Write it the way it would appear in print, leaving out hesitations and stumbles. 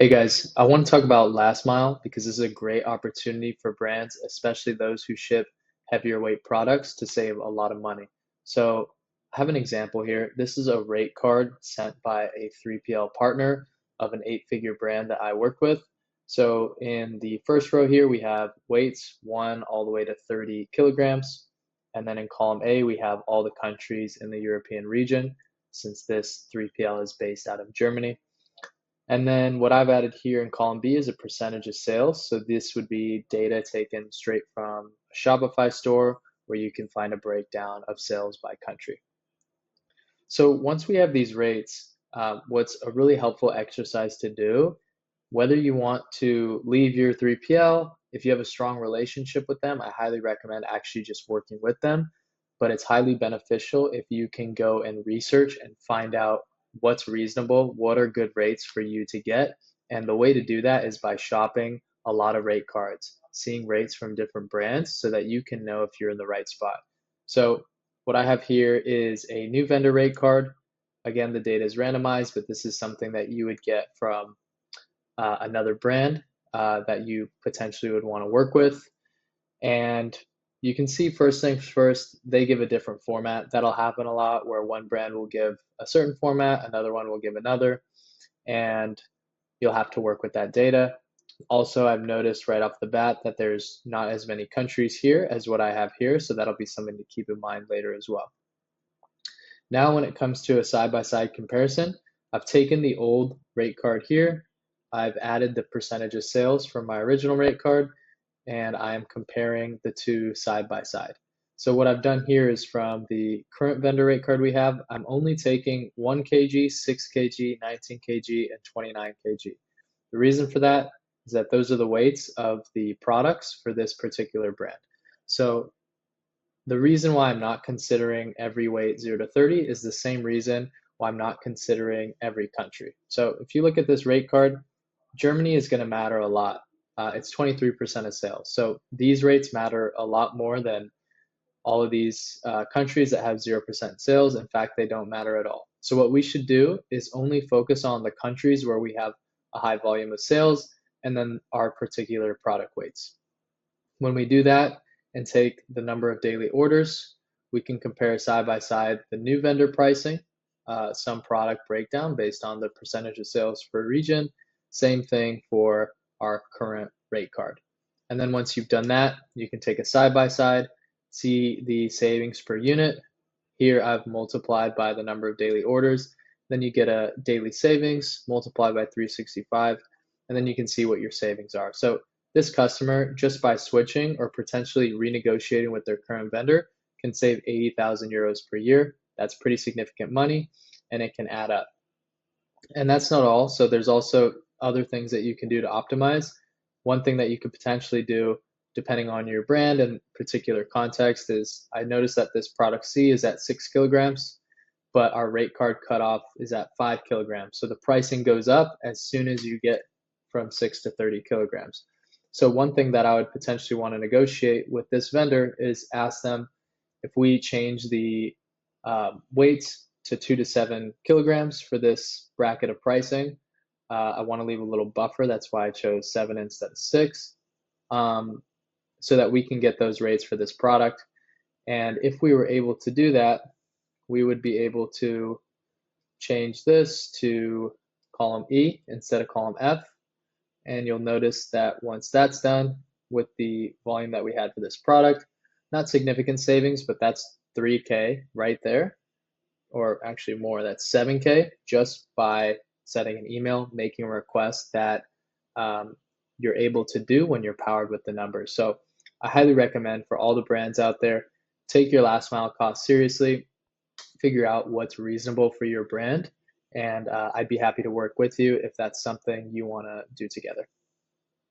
Hey guys, I want to talk about last mile because this is a great opportunity for brands, especially those who ship heavier weight products to save a lot of money. So I have an example here. This is a rate card sent by a 3PL partner of an eight-figure brand that I work with. So in the first row here, we have weights 1 all the way to 30 kilograms. And then in column A, we have all the countries in the European region, since this 3PL is based out of Germany. And then what I've added here in column B is a percentage of sales. So this would be data taken straight from a Shopify store where you can find a breakdown of sales by country. So once we have these rates, what's a really helpful exercise to do, whether you want to leave your 3PL, if you have a strong relationship with them, I highly recommend actually just working with them. But it's highly beneficial if you can go and research and find out what's reasonable, what are good rates for you to get. And the way to do that is by shopping a lot of rate cards, seeing rates from different brands so that you can know if you're in the right spot. So what I have here is a new vendor rate card. Again, the data is randomized, but this is something that you would get from another brand that you potentially would want to work with. And you can see first things first, they give a different format. That'll happen a lot where one brand will give a certain format, another one will give another, and you'll have to work with that data. Also, I've noticed right off the bat that there's not as many countries here as what I have here, so that'll be something to keep in mind later as well. Now, when it comes to a side-by-side comparison, I've taken the old rate card here, I've added the percentage of sales from my original rate card, and I'm comparing the two side by side. So what I've done here is from the current vendor rate card we have, I'm only taking 1 kg, 6 kg, 19 kg, and 29 kg. The reason for that is that those are the weights of the products for this particular brand. So the reason why I'm not considering every weight 0 to 30 is the same reason why I'm not considering every country. So if you look at this rate card, Germany is going to matter a lot. It's 23% of sales. So these rates matter a lot more than all of these countries that have 0% sales. In fact, they don't matter at all. So what we should do is only focus on the countries where we have a high volume of sales and then our particular product weights. When we do that and take the number of daily orders, we can compare side by side the new vendor pricing, some product breakdown based on the percentage of sales per region. Same thing for our current rate card. And then once you've done that, you can take a side by side, see the savings per unit. Here I've multiplied by the number of daily orders. Then you get a daily savings multiplied by 365, and then you can see what your savings are. So this customer, just by switching or potentially renegotiating with their current vendor, can save 80,000 euros per year. That's pretty significant money, and it can add up. And that's not all. So there's also other things that you can do to optimize. One thing that you could potentially do, depending on your brand and particular context, is I noticed that this product C is at 6 kilograms, but our rate card cutoff is at 5 kilograms. So the pricing goes up as soon as you get from 6 to 30 kilograms. So one thing that I would potentially want to negotiate with this vendor is ask them if we change the weights to 2 to 7 kilograms for this bracket of pricing. I want to leave a little buffer. That's why I chose 7 instead of 6, so that we can get those rates for this product. And if we were able to do that, we would be able to change this to column E instead of column F. And you'll notice that once that's done with the volume that we had for this product, not significant savings, but that's 3K right there, or actually more, that's 7K just by setting an email, making a request that you're able to do when you're powered with the numbers. So I highly recommend for all the brands out there, take your last mile cost seriously, figure out what's reasonable for your brand, and I'd be happy to work with you if that's something you want to do together.